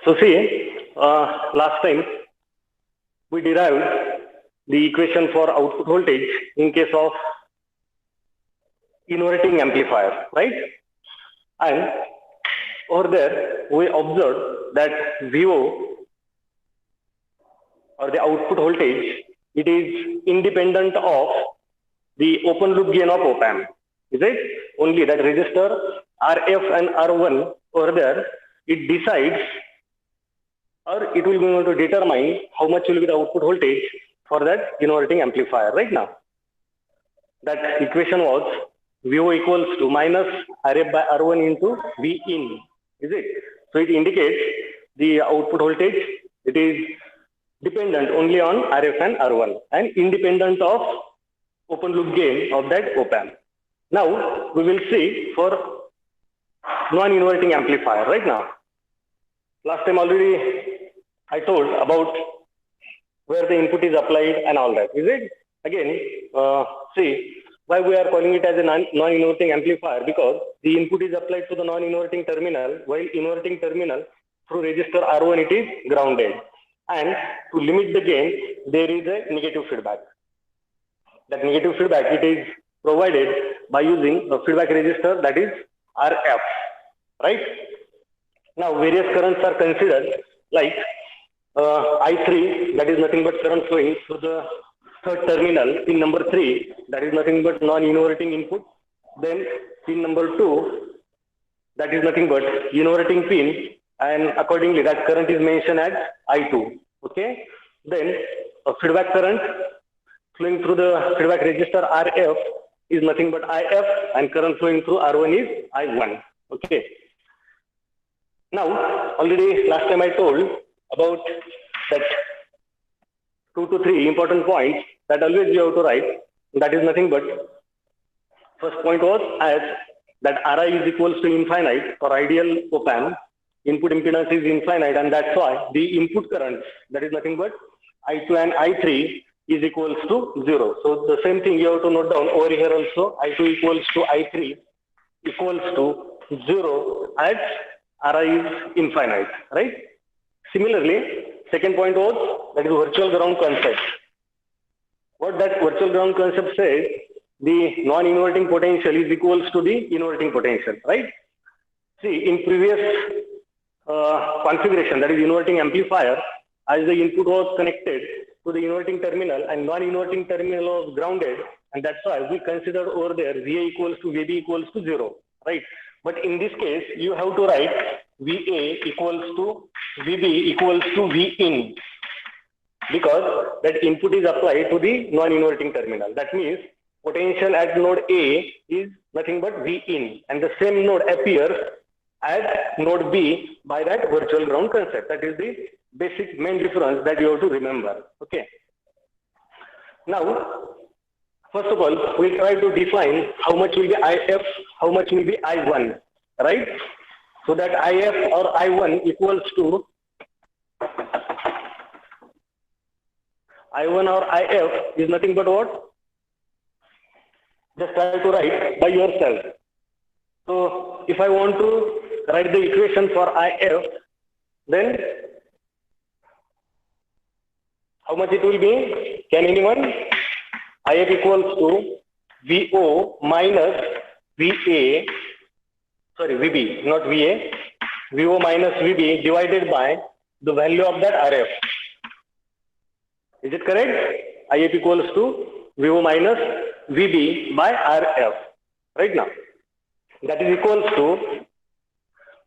So see, last time we derived the equation for output voltage in case of inverting amplifier, right? And over there, we observed that VO or the output voltage, it is independent of the open loop gain of op amp. Is it? Only that resistor RF and R1 over there, it decides or it will be able to determine how much will be the output voltage for that inverting amplifier right now. That equation was VO equals to minus RF by R1 into V in. Is it? So it indicates the output voltage, it is dependent only on RF and R1 and independent of open loop gain of that op amp. Now we will see for non-inverting amplifier right now. Last time already I told about where the input is applied and all that. Is it? Again, see why we are calling it as a non-inverting amplifier, because the input is applied to the non-inverting terminal, while inverting terminal through resistor R1 it is grounded. And to limit the gain, there is a negative feedback. That negative feedback, it is provided by using a feedback resistor, that is RF, right? Now various currents are considered, like I3, that is nothing but current flowing through the third terminal. Pin number 3, that is nothing but non-inverting input. Then pin number 2, that is nothing but inverting pin, and accordingly that current is mentioned as I2. Okay. Then a feedback current flowing through the feedback resistor RF is nothing but IF, and current flowing through R1 is I1. Okay. Now already last time I told about that 2 to 3 important points that always you have to write. That is nothing but, first point was as that Ri is equals to infinite for ideal op amp. Input impedance is infinite, and that's why the input current, that is nothing but I2 and I3 is equals to 0. So the same thing you have to note down over here also. I2 equals to I3 equals to 0 as Ri is infinite, right? Similarly, second point was that is virtual ground concept. What that virtual ground concept says, the non-inverting potential is equals to the inverting potential, right? See, in previous configuration, that is inverting amplifier, as the input was connected to the inverting terminal and non-inverting terminal was grounded, and that's why we considered over there VA equals to VB equals to 0, right? But in this case, you have to write VA equals to VB equals to V in, because that input is applied to the non-inverting terminal. That means potential at node A is nothing but V in, and the same node appears at node B by that virtual ground concept. That is the basic main difference that you have to remember. Okay. Now, first of all, we'll try to define how much will be IF, how much will be I1, right? So that IF or I1 equals to I1 or IF is nothing but what? Just try to write by yourself. So if I want to write the equation for IF, then how much it will be? Can anyone? IF equals to VO minus VA, sorry, VB, not VA, VO minus VB divided by the value of that RF. Is it correct? IF equals to VO minus VB by RF, right now. That is equals to,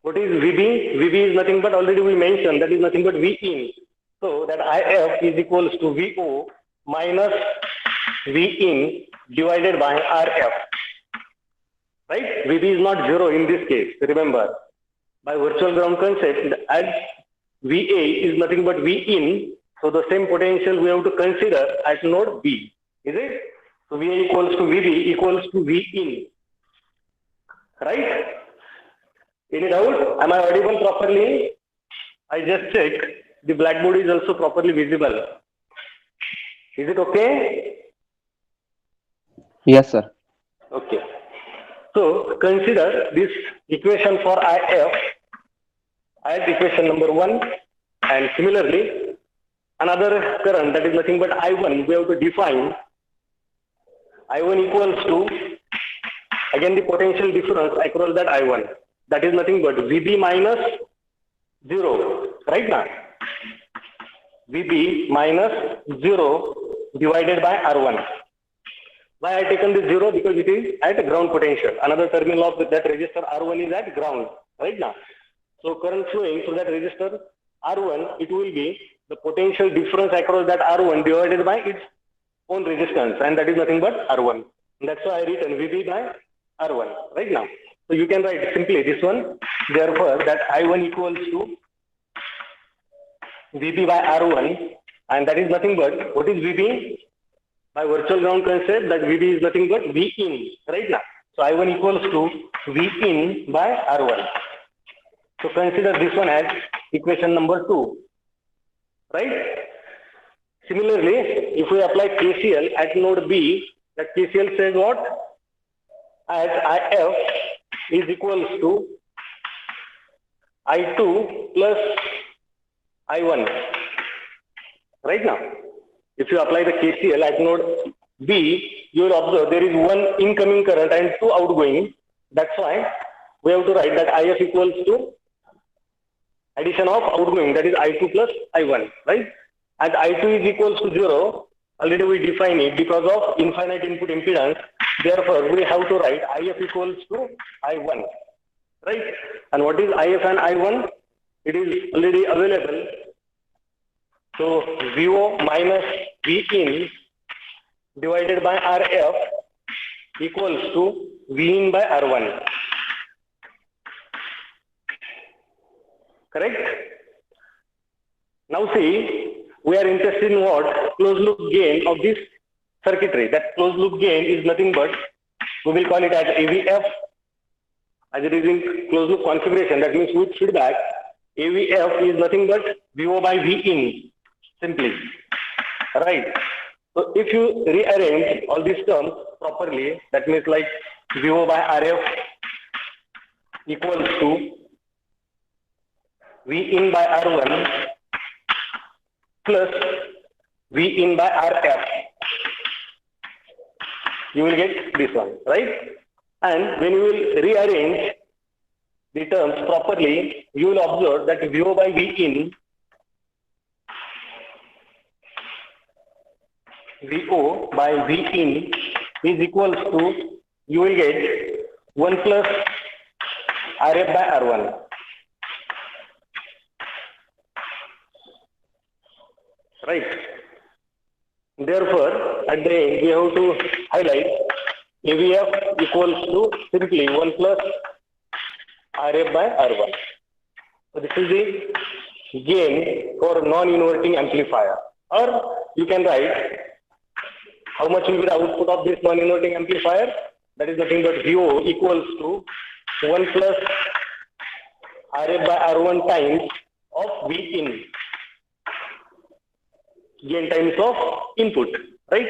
what is VB? VB is nothing but, already we mentioned, that is nothing but V in. So that IF is equals to VO minus V in divided by RF, right? VB is not 0 in this case, remember. By virtual ground concept, as VA is nothing but V in, so the same potential we have to consider at node B, is it? So VA equals to VB equals to V in, right? Any doubt? Am I audible properly? I just checked. The blackboard is also properly visible. Is it okay? Yes, sir. Okay. So consider this equation for IF. as equation number 1. And similarly, another current, that is nothing but I1, we have to define I1 equals to, again, the potential difference across that I1. That is nothing but VB minus 0, right now? VB minus 0 divided by R1. Why I taken this 0? Because it is at ground potential. Another terminal of that resistor R1 is at ground, right now. So current flowing through that resistor R1, it will be the potential difference across that R1 divided by its own resistance, and that is nothing but R1. And that's why I written VB by R1, right now. So you can write simply this one. Therefore, that I1 equals to VB by R1, and that is nothing but, what is VB? By virtual ground concept, that VB is nothing but V in, right now. So I1 equals to V in by R1. So consider this one as equation number 2, right? Similarly, if we apply KCL at node B, that KCL says what? As IF is equals to I2 plus I1, right now. If you apply the KCL at node B, you will observe there is one incoming current and two outgoing. That's why we have to write that IF equals to addition of outgoing, that is I2 plus I1, right? And I2 is equals to 0. Already we define it because of infinite input impedance. Therefore, we have to write IF equals to I1, right? And what is IF and I1? It is already available. So VO minus V in divided by RF equals to V in by R1. Correct? Now see, we are interested in what? Closed loop gain of this circuitry. That closed loop gain is nothing but, we will call it as AVF. As it is in closed loop configuration, that means with feedback, AVF is nothing but VO by V in, simply. Right? So if you rearrange all these terms properly, that means like VO by RF equals to V in by R1 plus V in by RF. You will get this one, right? And when you will rearrange the terms properly, you will observe that VO by V in, VO by V in is equals to, you will get 1 plus RF by R1. Right. Therefore, at the end, we have to highlight AVF equals to simply 1 plus RF by R1. So this is the gain for non-inverting amplifier. Or you can write how much will be the output of this non-inverting amplifier. That is nothing but VO equals to 1 plus RF by R1 times of V in. Gain times of input, right?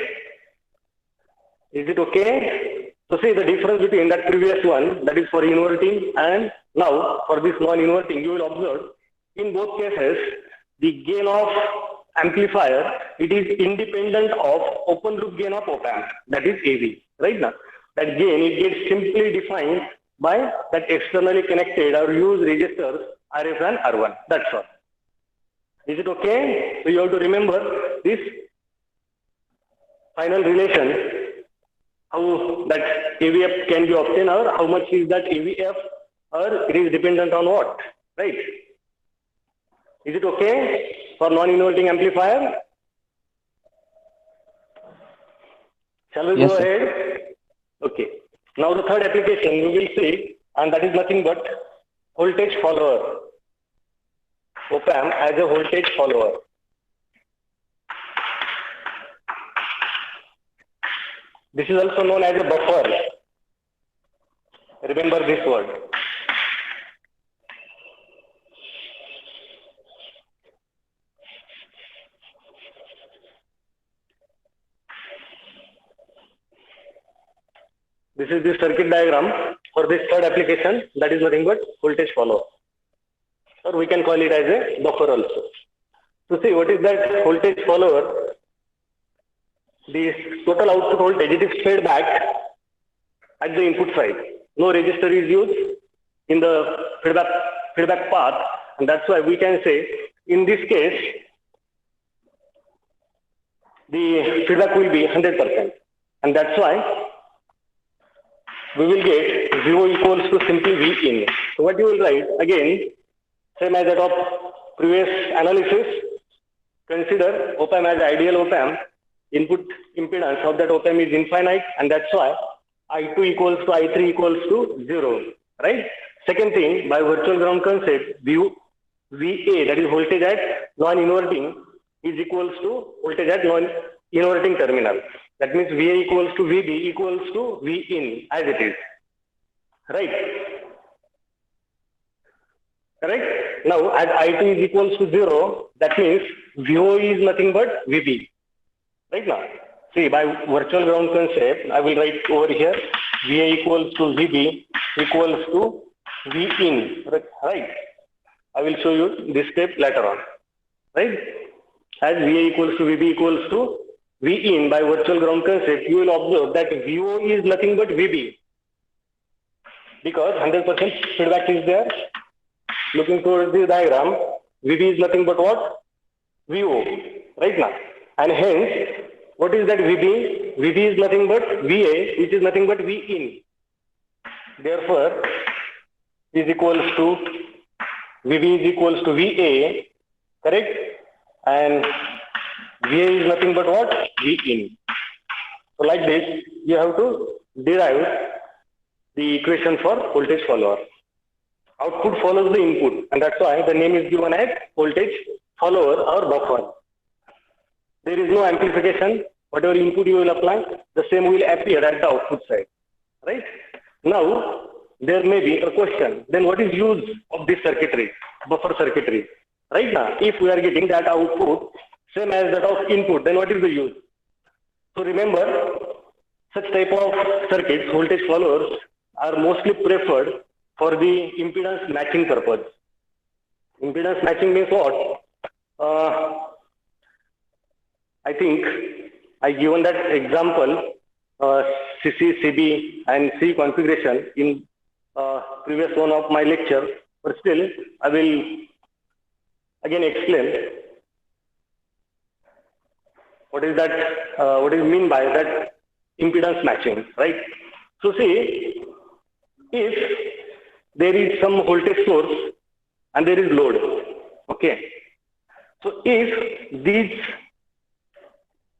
Is it okay? So see the difference between that previous one, that is for inverting, and now for this non-inverting, you will observe in both cases the gain of amplifier, it is independent of open loop gain of op-amp, that is AV, right now. That gain, it gets simply defined by that externally connected or used resistors RF and R1, that's all. Is it okay? So you have to remember this final relation, how that AVF can be obtained, or how much is that AVF, or it is dependent on what, right? Is it okay for non-inverting amplifier? Shall we go ahead? Okay. Now the third application we will see, and that is nothing but voltage follower. Op-amp as a voltage follower. This is also known as a buffer. Remember this word. This is the circuit diagram for this third application, that is nothing but voltage follower. or we can call it as a buffer also. So see, what is that voltage follower? The total output voltage, it is fed back at the input side. No resistor is used in the feedback path, and that's why we can say in this case the feedback will be 100%, and that's why we will get VO equals to simply V in. So what you will write again, same as that of previous analysis. Consider op-amp as ideal op-amp. Input impedance of that op-amp is infinite, and that's why I2 equals to I3 equals to 0, right? Second thing, by virtual ground concept, VA, that is voltage at non-inverting, is equals to voltage at non-inverting terminal. That means VA equals to VB equals to V in as it is, right? Correct? Now, as I2 is equals to 0, that means VO is nothing but VB. Right now, see, by virtual ground concept, I will write over here VA equals to VB equals to V in, right? I will show you this step later on, right? As VA equals to VB equals to V in by virtual ground concept, you will observe that VO is nothing but VB because 100% feedback is there. Looking towards the diagram, VB is nothing but what? VO, right now. And hence, what is that VB? VB is nothing but VA, which is nothing but V in. Therefore, is equals to VB is equals to VA, correct? And VA is nothing but what? V in. So like this, you have to derive the equation for voltage follower. Output follows the input, and that's why the name is given as voltage follower or buffer. There is no amplification. Whatever input you will apply, the same will appear at the output side, right? Now, there may be a question, then what is use of this circuitry, buffer circuitry? Right now, if we are getting that output same as that of input, then what is the use? So remember, such type of circuits, voltage followers, are mostly preferred for the impedance matching purpose. Impedance matching means what? I think I given that example, CC, CB, and C configuration in previous one of my lecture, but still I will again explain what is that, what is mean by that impedance matching, right? So see, if there is some voltage source and there is load, okay. So if these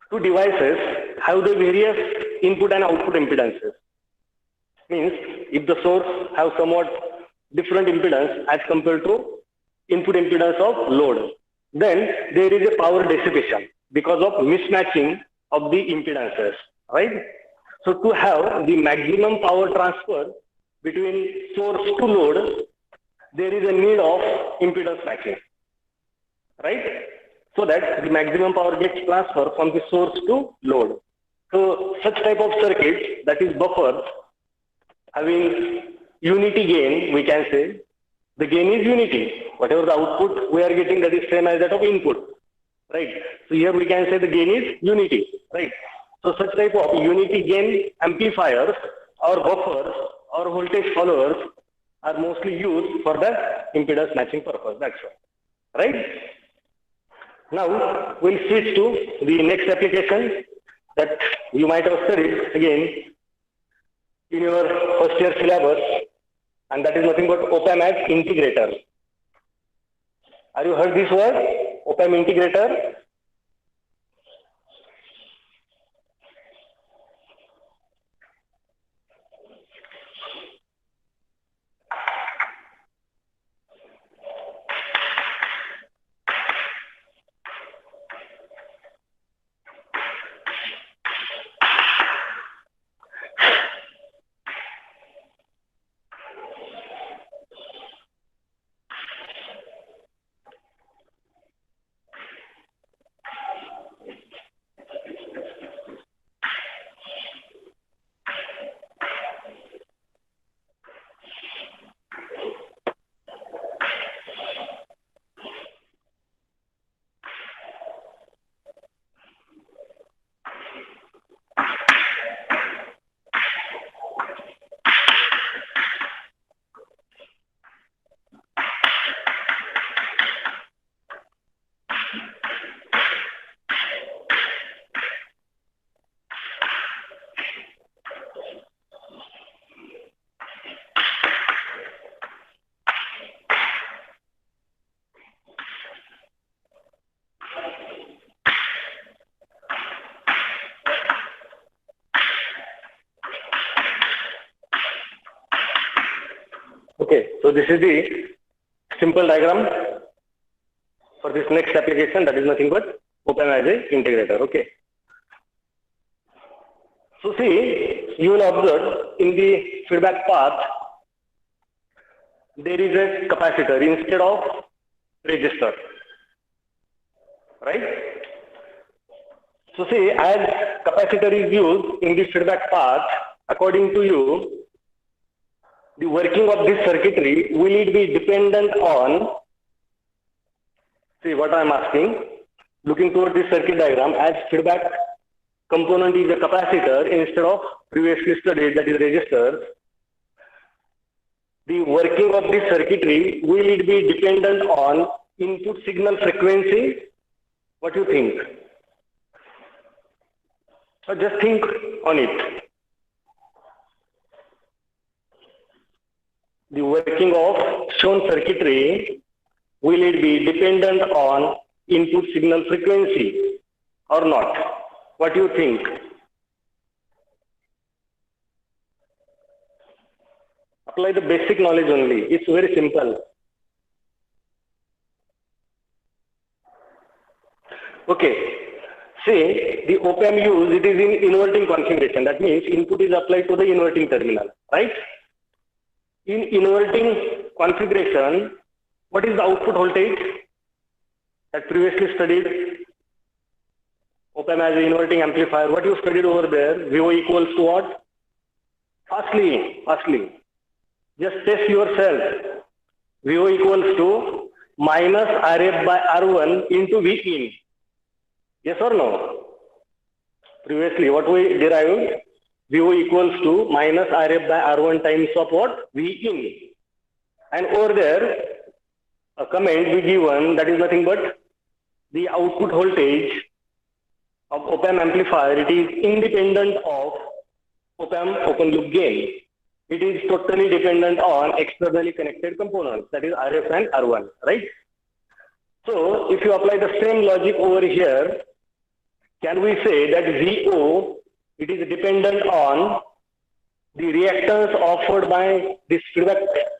two devices have the various input and output impedances, means if the source have somewhat different impedance as compared to input impedance of load, then there is a power dissipation because of mismatching of the impedances, right? So to have the maximum power transfer between source to load, there is a need of impedance matching, right? So that the maximum power gets transferred from the source to load. So such type of circuits, that is buffers, having unity gain, we can say, the gain is unity. Whatever the output we are getting, that is same as that of input, right? So here we can say the gain is unity, right? So such type of unity gain amplifiers or buffers or voltage followers are mostly used for the impedance matching purpose. That's why, right? Now we'll switch to the next application that you might have studied again in your first year syllabus, and that is nothing but op-amp as integrator. Have you heard this word, op-amp integrator? Okay, so this is the simple diagram for this next application, that is nothing but op-amp as a integrator. Okay. So see, you will observe in the feedback path, there is a capacitor instead of resistor, right? So see, as capacitor is used in the feedback path, according to you, the working of this circuitry, will it be dependent on, see what I am asking, looking toward this circuit diagram, as feedback component is a capacitor instead of previously studied, that is resistor, the working of this circuitry, will it be dependent on input signal frequency? What do you think? So just think on it. The working of shown circuitry, will it be dependent on input signal frequency or not? What do you think? Apply the basic knowledge only. It's very simple. Okay. Say the op-amp used, it is in inverting configuration. That means input is applied to the inverting terminal, right? In inverting configuration, what is the output voltage? That previously studied op-amp as an inverting amplifier. What you studied over there? VO equals to what? Fastly. Just test yourself. VO equals to minus RF by R1 into V in. Yes or no? Previously, what we derived? VO equals to minus RF by R1 times of what? V in. And over there, a comment we given, that is nothing but the output voltage of op-amp amplifier. It is independent of op-amp open loop gain. It is totally dependent on externally connected components, that is RF and R1, right? So if you apply the same logic over here, can we say that VO, it is dependent on the reactance offered by this feedback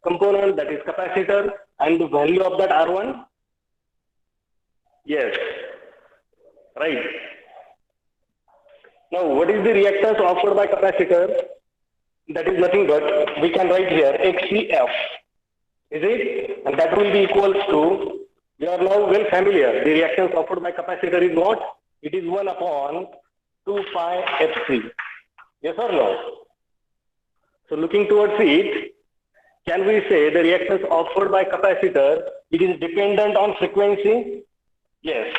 component, that is capacitor, and the value of that R1? Yes, right. Now, what is the reactance offered by capacitor? That is nothing but, we can write here XCF, is it? And that will be equals to, you are now well familiar, the reactance offered by capacitor is what? It is 1 upon 2 pi Fc. Yes or no? So looking towards it, can we say the reactance offered by capacitor, it is dependent on frequency? Yes.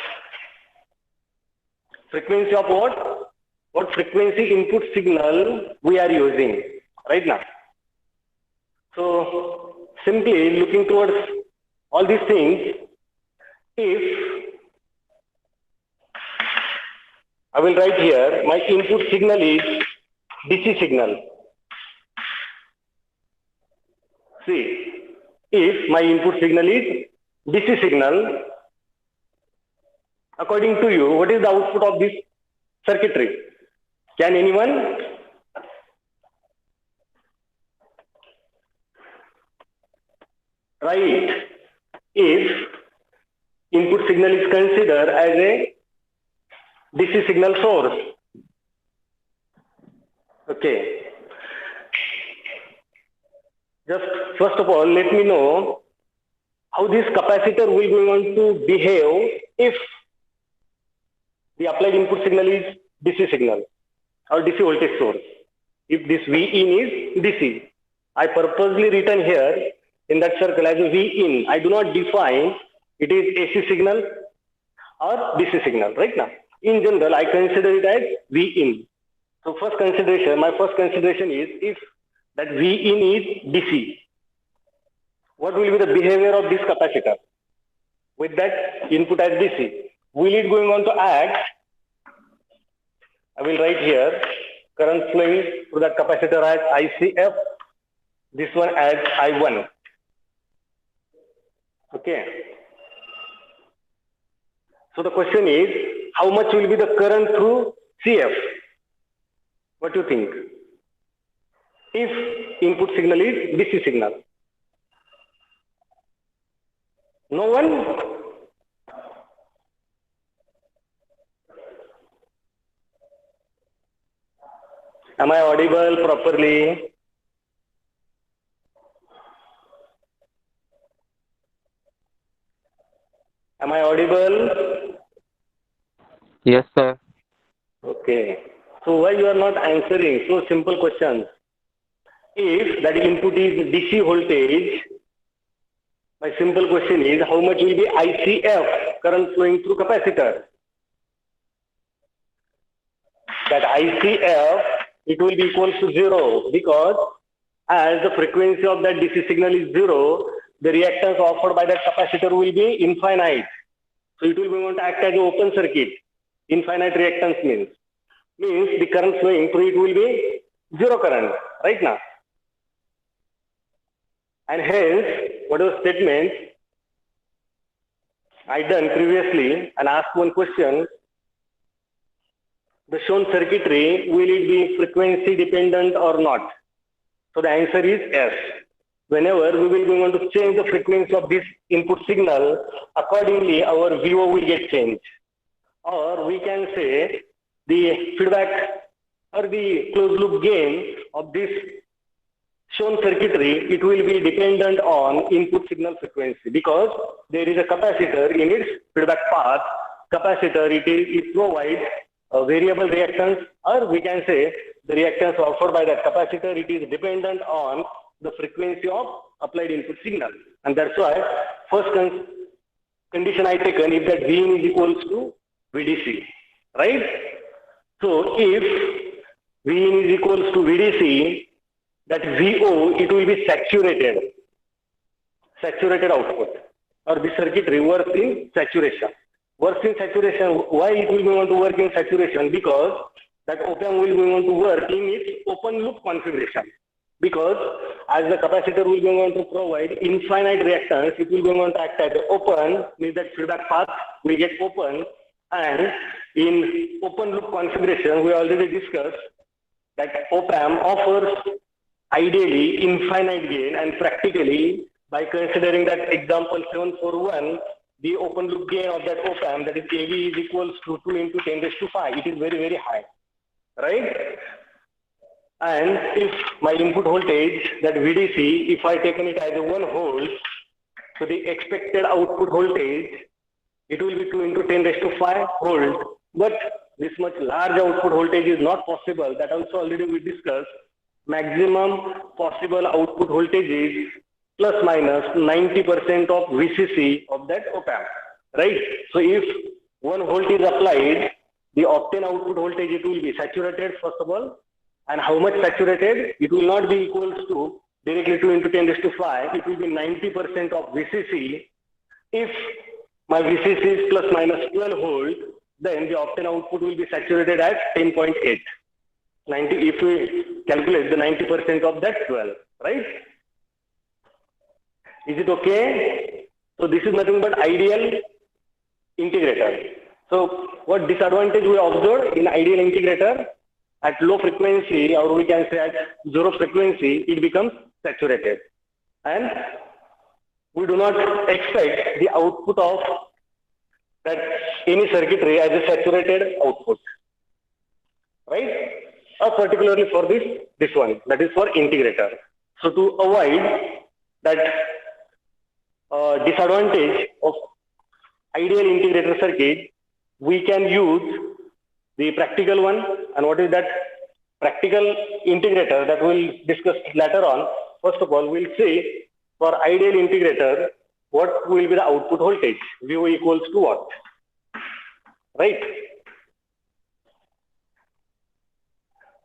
Frequency of what? What frequency input signal we are using right now. So simply looking towards all these things, if I will write here, my input signal is DC signal. See, if my input signal is DC signal, according to you, what is the output of this circuitry? Can anyone? Right. If input signal is considered as a DC signal source. Okay. Just first of all, let me know how this capacitor will going on to behave if the applied input signal is DC signal or DC voltage source. If this V in is DC, I purposely written here in that circle as a V in. I do not define it is AC signal or DC signal right now. In general, I consider it as V in. So first consideration, my first consideration is if that V in is DC, what will be the behavior of this capacitor with that input as DC? Will it going on to act? I will write here current flowing through that capacitor as ICF, this one as I1. Okay. So the question is, how much will be the current through CF? What do you think? If input signal is DC signal. No one? Am I audible properly? Am I audible? Yes, sir. Okay. So why you are not answering so simple questions? If that input is DC voltage, my simple question is how much will be ICF, current flowing through capacitor? That ICF, it will be equals to 0 because as the frequency of that DC signal is 0, the reactance offered by that capacitor will be infinite. So it will be going to act as an open circuit. Infinite reactance means the current flowing through it will be 0 current, right now. And hence, whatever statement I done previously and asked one question, the shown circuitry, will it be frequency dependent or not? So the answer is yes. Whenever we will be going to change the frequency of this input signal, accordingly our VO will get changed. Or we can say the feedback or the closed loop gain of this shown circuitry, it will be dependent on input signal frequency because there is a capacitor in its feedback path. Capacitor, it provides a variable reactance, or we can say the reactance offered by that capacitor, it is dependent on the frequency of applied input signal. And that's why first condition I taken is that Vin is equals to VDC, right? So if Vin is equals to VDC, that VO, it will be saturated output, or the circuitry works in saturation. Works in saturation. Why it will be going to work in saturation? Because that op-amp will be going to work in its open loop configuration. Because as the capacitor will be going to provide infinite reactance, it will be going to act as open, means that feedback path will get open. And in open loop configuration, we already discussed that op-amp offers ideally infinite gain, and practically by considering that example 741, the open loop gain of that op-amp, that is AV is equals to 2 into 10 raised to 5. It is very, very high, right? And if my input voltage, that VDC, if I taken it as a 1 volt, so the expected output voltage, it will be 2 into 10 raised to 5 volt. But this much large output voltage is not possible. That also already we discussed. Maximum possible output voltage is plus minus 90% of VCC of that op-amp, right? So if 1 volt is applied, the obtained output voltage, it will be saturated first of all. And how much saturated? It will not be equals to directly 2 into 10 raised to 5. It will be 90% of VCC. If my VCC is plus minus 12 volt, then the obtained output will be saturated as 10.8. 90, if we calculate the 90% of that 12, right? Is it okay? So this is nothing but ideal integrator. So what disadvantage we observed in ideal integrator? At low frequency, or we can say at 0 frequency, it becomes saturated. And we do not expect the output of that any circuitry as a saturated output, right? Or particularly for this one, that is for integrator. So to avoid that disadvantage of ideal integrator circuit, we can use the practical one. And what is that practical integrator that we'll discuss later on? First of all, we'll see for ideal integrator, what will be the output voltage? VO equals to what? Right?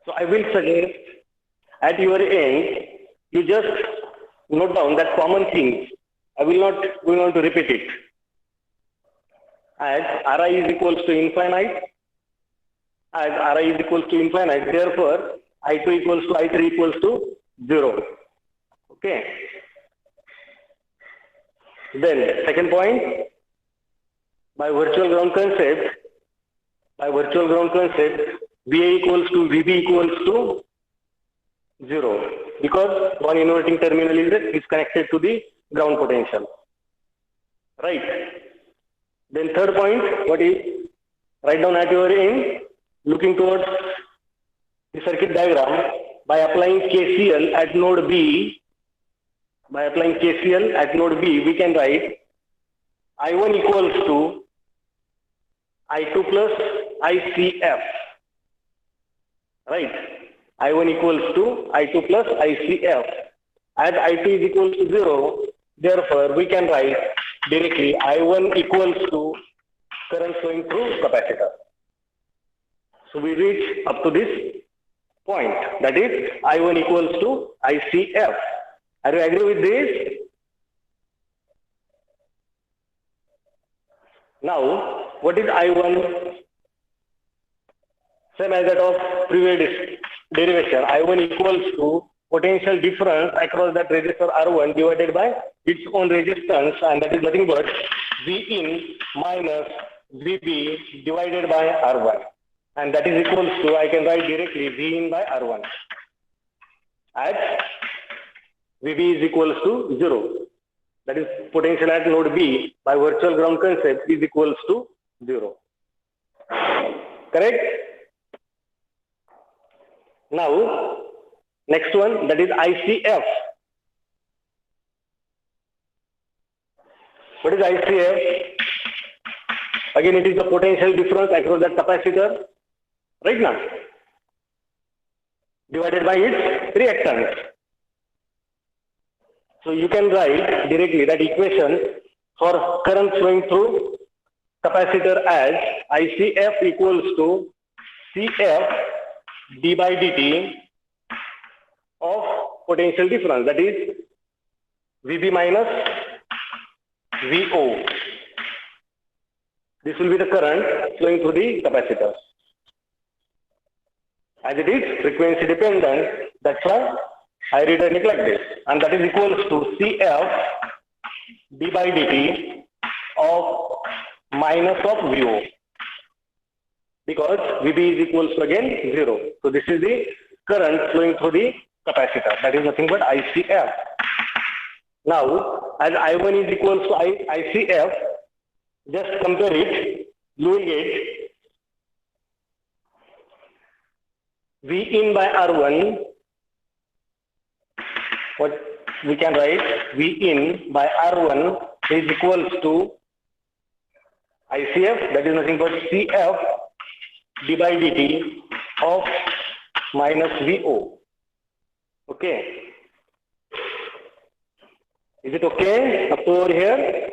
So I will suggest at your end, you just note down that common things. I will not going on to repeat it. As Ri is equals to infinite, therefore I2 equals to I3 equals to 0. Okay. Then second point, by virtual ground concept, VA equals to VB equals to 0 because one inverting terminal is connected to the ground potential. right? Then third point, what is? Write down at your end, looking towards the circuit diagram by applying KCL at node B. By applying KCL at node B, we can write I1 equals to I2 plus ICF, right? I1 equals to I2 plus ICF. As I2 is equal to 0, therefore we can write directly I1 equals to current flowing through capacitor. So we reach up to this point, that is I1 equals to ICF. Are you agree with this? Now, what is I1? Same as that of previous derivation. I1 equals to potential difference across that resistor R1 divided by its own resistance, and that is nothing but V in minus VB divided by R1. And that is equals to, I can write directly V in by R1 as VB is equals to 0. That is potential at node B by virtual ground concept is equals to 0. Correct? Now, next one, that is ICF. What is ICF? Again, it is the potential difference across that capacitor, right now, divided by its reactance. So you can write directly that equation for current flowing through capacitor as ICF equals to CF d by dt of potential difference, that is VB minus VO. This will be the current flowing through the capacitor. As it is frequency dependent, that's why I rewrite it like this, and that is equals to CF d by dt of minus of VO, because VB is equals to again 0. So this is the current flowing through the capacitor, that is nothing but ICF. Now, as I1 is equals to ICF, just compare it, you will get V in by R1. What we can write, V in by R1 is equals to ICF, that is nothing but CF d by dt of minus VO. Okay. Is it okay up to over here?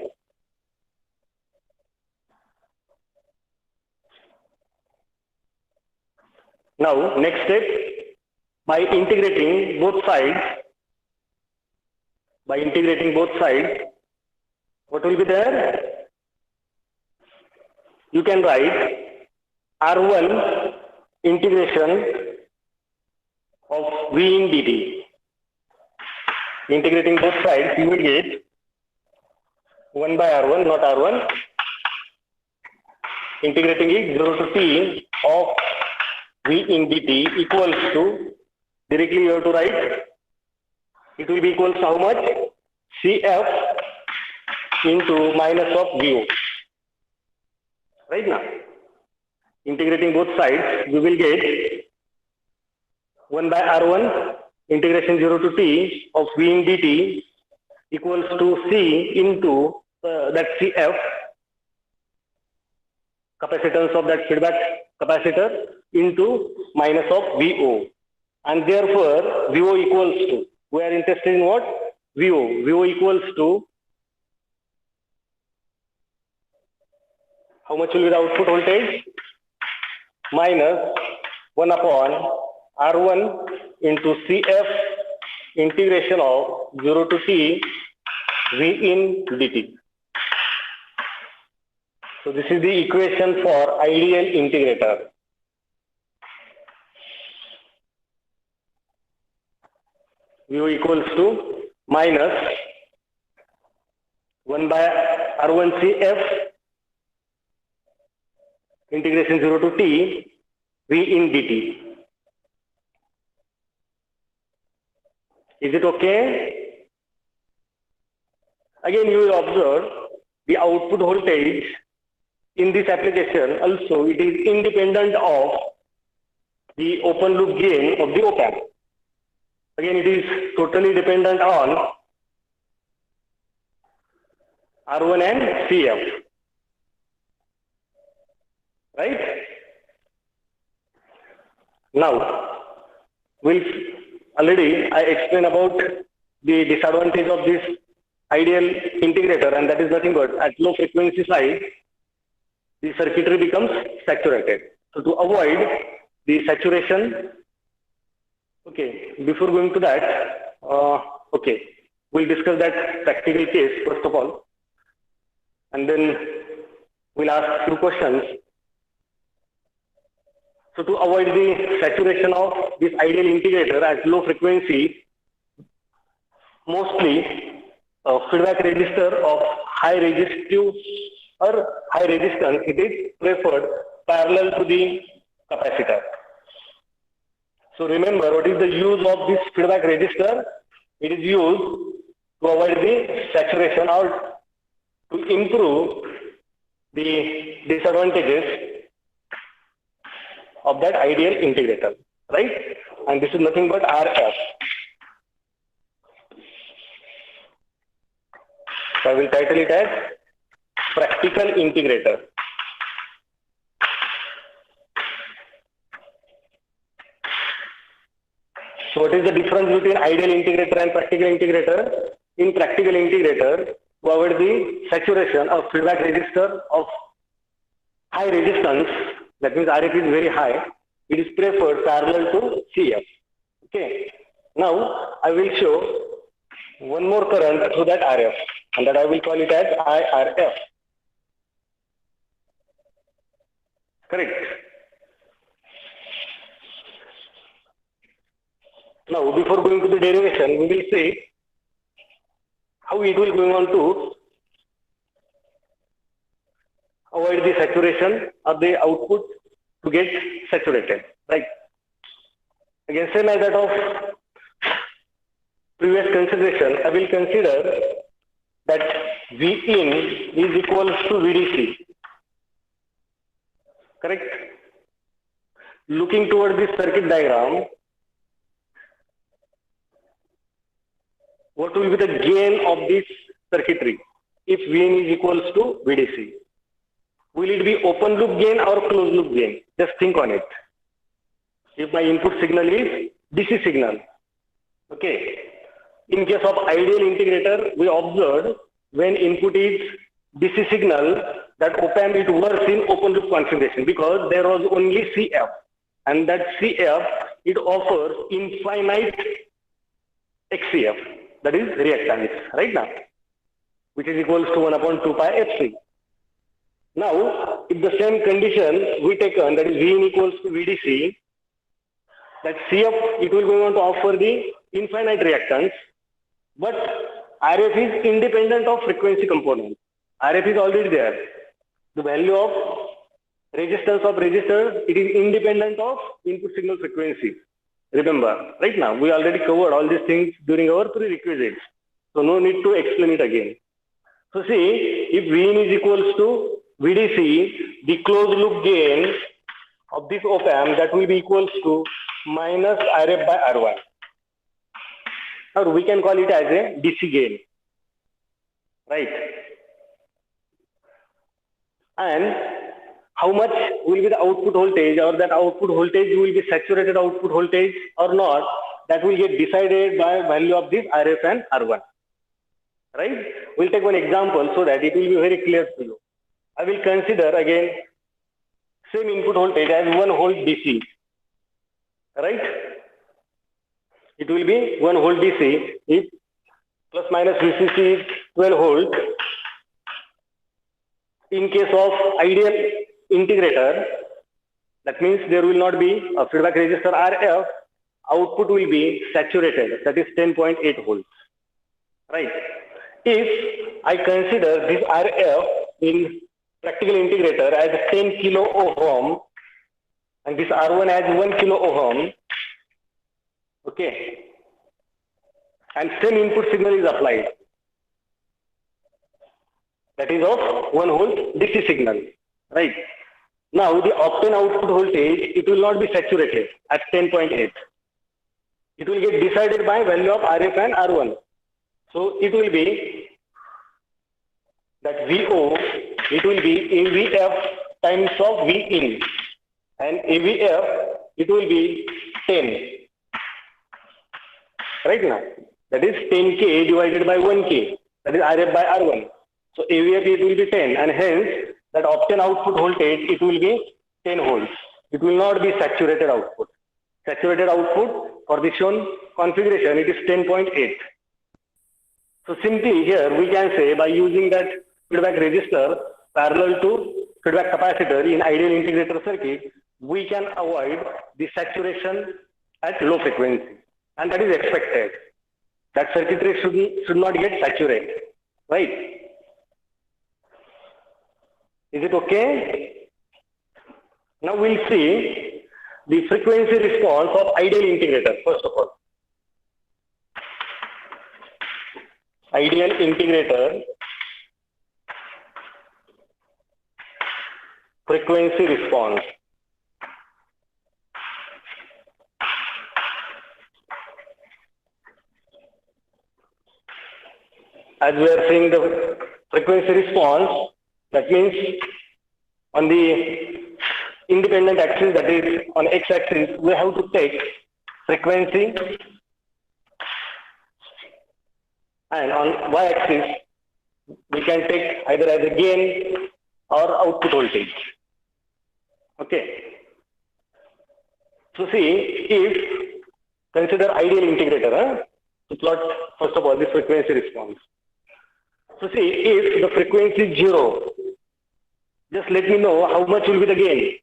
Now, next step, by integrating both sides, what will be there? You can write R1 integration of V in dt. Integrating both sides, you will get 1 by R1, not R1. Integrating it 0 to t of V in dt equals to, directly you have to write, it will be equals to how much? CF into minus of VO. Right now, integrating both sides, we will get 1 by R1 integration 0 to t of V in dt equals to C into that CF, capacitance of that feedback capacitor, into minus of VO. And therefore, VO equals to, we are interested in what? VO. VO equals to, how much will be the output voltage? Minus 1 upon R1 into CF integration of 0 to t V in dt. So this is the equation for ideal integrator. VO equals to minus 1 by R1 CF integration 0 to t V in dt. Is it okay? Again, you will observe the output voltage in this application also it is independent of the open loop gain of the op-amp. Again, it is totally dependent on R1 and CF, right? Now, I explained about the disadvantage of this ideal integrator, and that is nothing but at low frequency side, the circuitry becomes saturated. So to avoid the saturation, okay, before going to that, okay, we'll discuss that practical case first of all, and then we'll ask few questions. So to avoid the saturation of this ideal integrator at low frequency, mostly feedback resistor of high resistive or high resistance, it is preferred parallel to the capacitor. So remember, what is the use of this feedback resistor? It is used to avoid the saturation or to improve the disadvantages of that ideal integrator, right? And this is nothing but RF. So I will title it as practical integrator. So what is the difference between ideal integrator and practical integrator? In practical integrator, to avoid the saturation of feedback resistor of high resistance, that means RF is very high, it is preferred parallel to CF. Okay. Now I will show one more current through that RF, and that I will call it as IRF. Correct. Now, before going to the derivation, we will see how it will going on to avoid the saturation of the output to get saturated, right? Again, same as that of previous consideration, I will consider that Vin is equals to VDC. Correct? Looking towards this circuit diagram, what will be the gain of this circuitry if Vin is equals to VDC? Will it be open loop gain or closed loop gain? Just think on it. If my input signal is DC signal, okay. In case of ideal integrator, we observed when input is DC signal, that op-amp it works in open loop configuration because there was only CF, and that CF it offers infinite XCF, that is reactance, right now, which is equals to 1/2 pi FC. Now, if the same condition we taken, that is Vin equals to VDC, that CF it will go on to offer the infinite reactance, but RF is independent of frequency component. RF is already there. The value of resistance of resistor, it is independent of input signal frequency. Remember, right now, we already covered all these things during our prerequisites. So no need to explain it again. So see, if Vin is equals to VDC, the closed loop gain of this op-amp, that will be equals to minus RF by R1. Or we can call it as a DC gain, right? And how much will be the output voltage, or that output voltage will be saturated output voltage or not, that will get decided by value of this RF and R1, right? We'll take one example so that it will be very clear to you. I will consider again same input voltage as 1 volt DC, right? It will be 1 volt DC if plus minus VCC is 12 volt. In case of ideal integrator, that means there will not be a feedback resistor RF, output will be saturated, that is 10.8 volts, right? If I consider this RF in practical integrator as 10 kilo ohm and this R1 as 1 kilo ohm, okay, and same input signal is applied, that is of 1 volt DC signal, right? Now the obtained output voltage, it will not be saturated at 10.8. It will get decided by value of RF and R1. So it will be that VO, it will be AVF times of Vin, and AVF, it will be 10. Right now, that is 10K divided by 1K, that is RF by R1. So AVF, it will be 10, and hence that obtained output voltage, it will be 10 volts. It will not be saturated output. Saturated output for the shown configuration, it is 10.8. So simply here we can say, by using that feedback resistor parallel to feedback capacitor in ideal integrator circuit, we can avoid the saturation at low frequency, and that is expected. That circuitry should not get saturated, right? Is it okay? Now we'll see the frequency response of ideal integrator first of all. Ideal integrator frequency response. As we are seeing the frequency response, that means on the independent axis, that is on x-axis, we have to take frequency, and on y-axis, we can take either as a gain or output voltage. Okay. So see, if consider ideal integrator, to plot first of all this frequency response. So see, if the frequency is 0, just let me know how much will be the gain.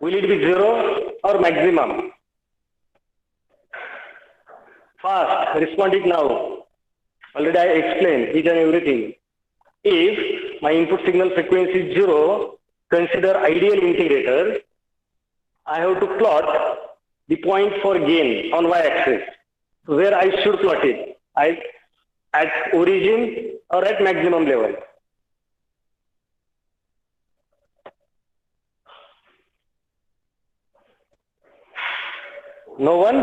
Will it be 0 or maximum? Fast, respond it now. Already I explained each and everything. If my input signal frequency is 0, consider ideal integrator, I have to plot the point for gain on y-axis. So where I should plot it? At origin or at maximum level? No one?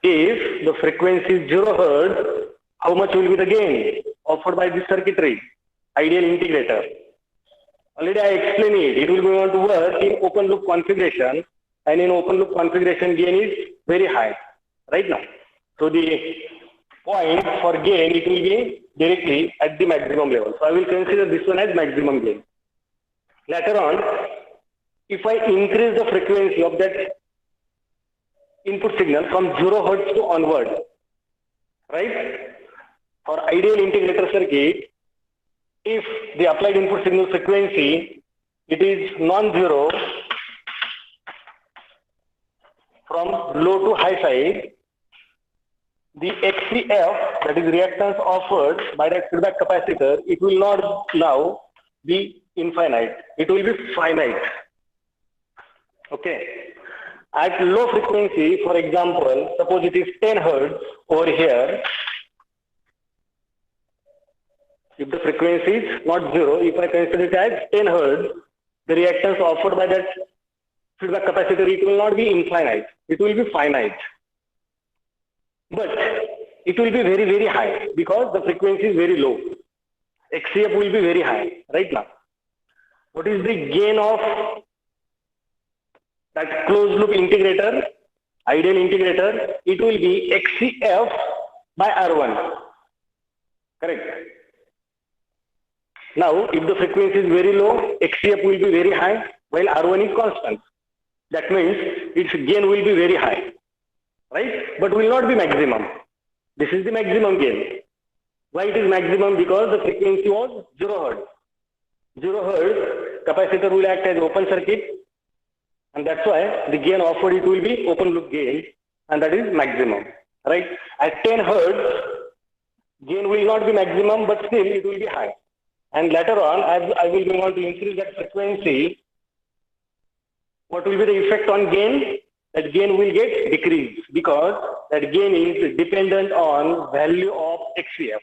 If the frequency is 0 Hz, how much will be the gain offered by this circuitry? Ideal integrator. Already I explained it. It will be going to work in open loop configuration, and in open loop configuration gain is very high right now. So the point for gain, it will be directly at the maximum level. So I will consider this one as maximum gain. Later on, if I increase the frequency of that input signal from 0 Hz to onward, right? For ideal integrator circuit, if the applied input signal frequency, it is non-zero from low to high side, the XCF, that is reactance offered by that feedback capacitor, it will not now be infinite. It will be finite. Okay. At low frequency, for example, suppose it is 10 Hz over here. If the frequency is not 0, if I consider it as 10 Hz, the reactance offered by that feedback capacitor, it will not be infinite. It will be finite. But it will be very, very high because the frequency is very low. XCF will be very high right now. What is the gain of that closed loop integrator, ideal integrator? It will be XCF by R1. Correct. Now, if the frequency is very low, XCF will be very high, while R1 is constant. That means its gain will be very high, right? But will not be maximum. This is the maximum gain. Why it is maximum? Because the frequency was 0 Hz. 0 Hz, capacitor will act as open circuit, and that's why the gain offered, it will be open loop gain, and that is maximum, right? At 10 Hz, gain will not be maximum, but still it will be high. And later on, as I will be able to increase that frequency, what will be the effect on gain? That gain will get decreased because that gain is dependent on value of XCF.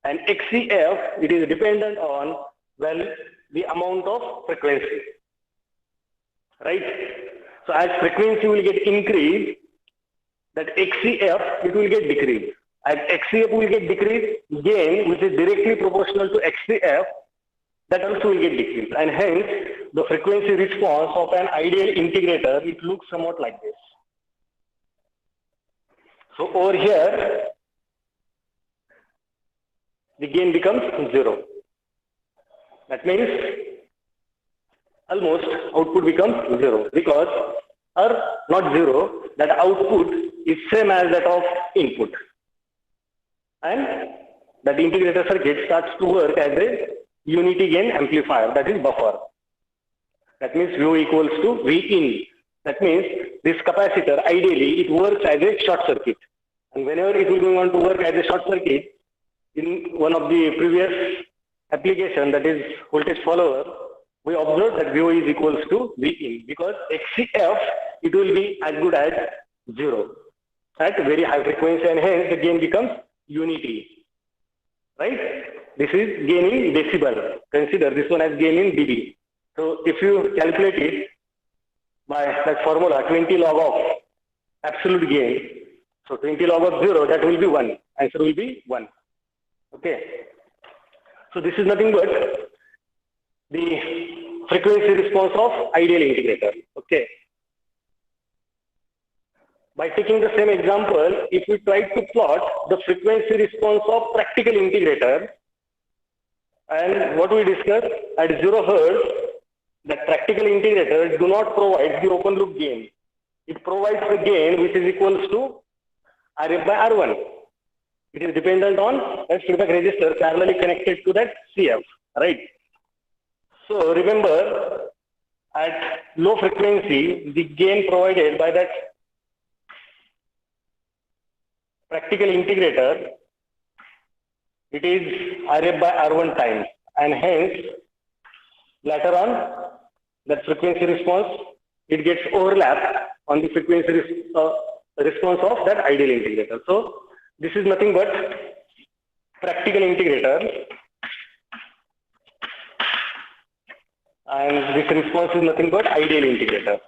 And XCF, it is dependent on, well, the amount of frequency, right? So as frequency will get increased, that XCF, it will get decreased. As XCF will get decreased, gain, which is directly proportional to XCF, that also will get decreased. And hence, the frequency response of an ideal integrator, it looks somewhat like this. So over here, the gain becomes 0. That means almost output becomes 0, because, or not 0, that output is same as that of input. And that integrator circuit starts to work as a unity gain amplifier, that is buffer. That means V equals to V in. That means this capacitor, ideally, it works as a short circuit. And whenever it will go on to work as a short circuit, in one of the previous application, that is voltage follower, we observed that VO is equals to V in, because XCF, it will be as good as 0 at very high frequency, and hence the gain becomes unity, right? This is gain in decibel. Consider this one as gain in dB. So if you calculate it by that formula, 20 log of absolute gain, so 20 log of 0, that will be 1. Answer will be 1. Okay. So this is nothing but the frequency response of ideal integrator. Okay. By taking the same example, if we try to plot the frequency response of practical integrator, and what we discussed at 0 Hz, that practical integrator do not provide the open loop gain. It provides the gain which is equals to Rf by R1. It is dependent on that feedback resistor parallelly connected to that CF, right? So remember, at low frequency, the gain provided by that practical integrator, it is Rf by R1 times, and hence later on that frequency response, it gets overlapped on the frequency response of that ideal integrator. So this is nothing but practical integrator, and this response is nothing but ideal integrator.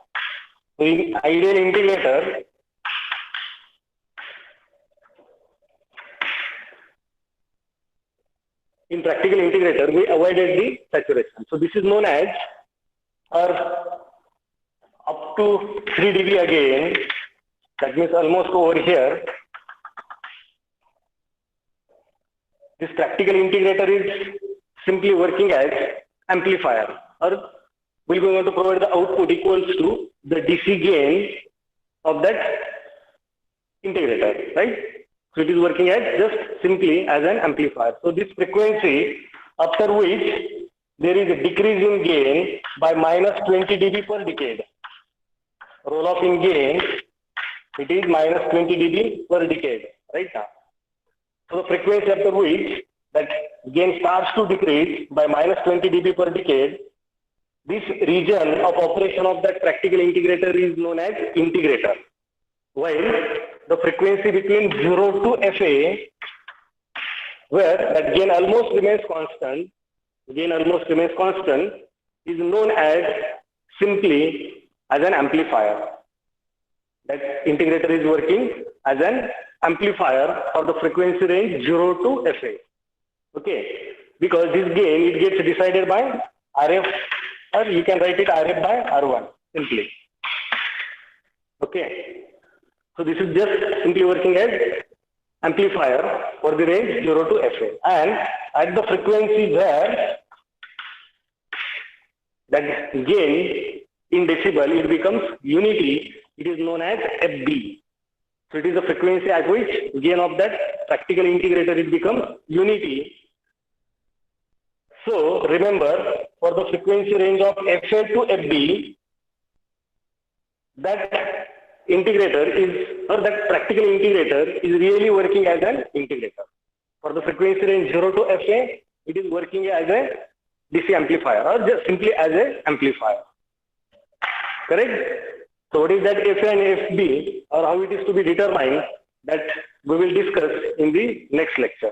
So in ideal integrator, in practical integrator, we avoided the saturation. So this is known as, or up to 3 dB again, that means almost over here. This practical integrator is simply working as amplifier, or we're going to provide the output equals to the DC gain of that integrator, right? So it is working as just simply as an amplifier. So this frequency, after which there is a decrease in gain by minus 20 dB per decade. Roll off in gain, it is minus 20 dB per decade, right now. So the frequency after which that gain starts to decrease by minus 20 dB per decade, this region of operation of that practical integrator is known as integrator. While the frequency between 0 to FA, where that gain almost remains constant, is known as simply as an amplifier. That integrator is working as an amplifier for the frequency range 0 to FA. Okay, because this gain, it gets decided by Rf, or you can write it Rf by R1 simply. Okay, so this is just simply working as amplifier for the range 0 to FA, and at the frequency where that gain in decibel, it becomes unity, it is known as FB. So it is the frequency at which gain of that practical integrator, it becomes unity. So remember, for the frequency range of FA to FB, that integrator is, or that practical integrator is really working as an integrator. For the frequency range 0 to FA, it is working as a DC amplifier, or just simply as an amplifier. Correct? So what is that FA and FB, or how it is to be determined, that we will discuss in the next lecture.